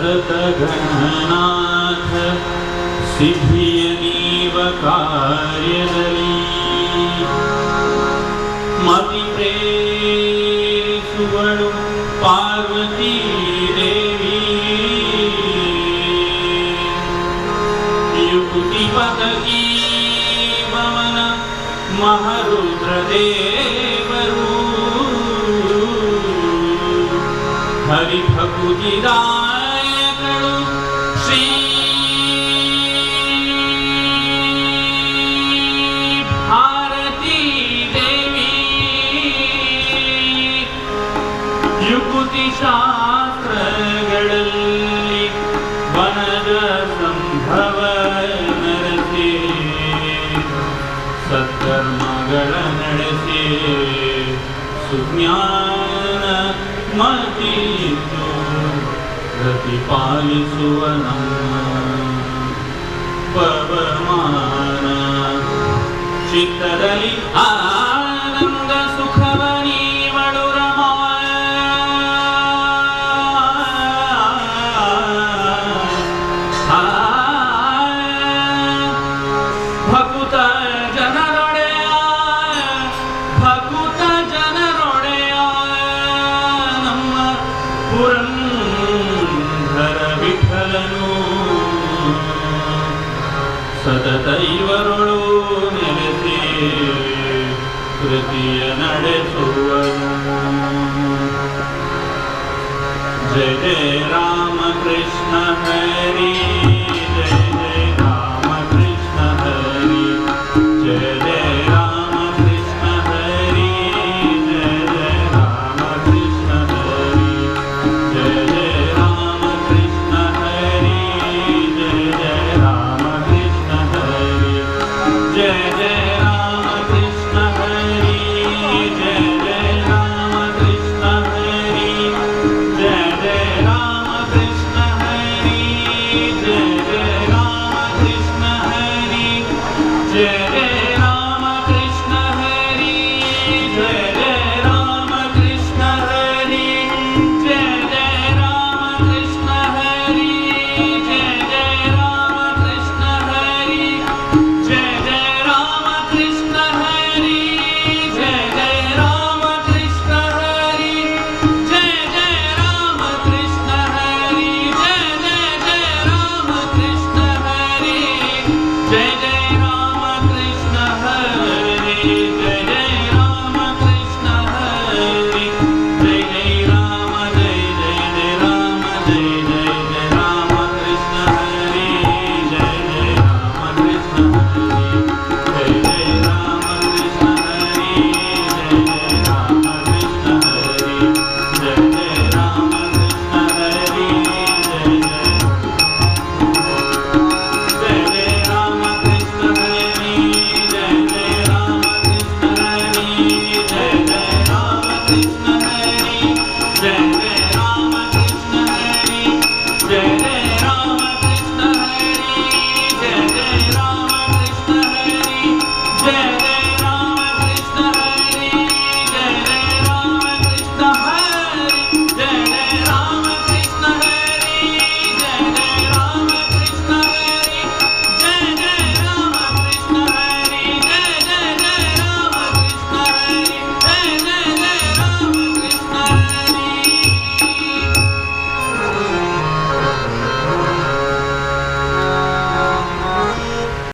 सतत गणनाथ सिद्धिय नीव कार्यदली मति प्रेरिಸುವಳು पार्वती देवी युक्ति पदकी वमन महारुद्र देवरू हरि भकुतिदायकಳು ಶ್ರೀ ಭಾರತೀ ದೇವಿ ಯುಕ್ತಿ ಶಾಸ್ತ್ರಗಳಲ್ಲಿ ವನದ ಸಂಭವ ನರಸಿ ಸತ್ಕರ್ಮಗಳ ನಡೆಸಿ ಸುಜ್ಞಾನ ಮತಿಯಿತು ಪ್ರತಿಪಾಲಿಸುವ ನಮ್ಮ ಪವಮಾನ ಚಿತ್ತದಲ್ಲಿ ಆನಂದ ಸುಖವ ನೀವಳು ರಮಾ ಭಕುತ ಜನರೊಡೆಯ ಭಕುತ ಜನರೊಡೆಯ ನಮ್ಮ ಪುರಂದರ ವಿಠಲನು ಸತತ ಇವರೊಳು ನೆಲೆಸಿ ಕೃತಿಯ ನಡೆಸುವನು ಜಯ ಜಯ ರಾಮ ಕೃಷ್ಣ ಹರಿ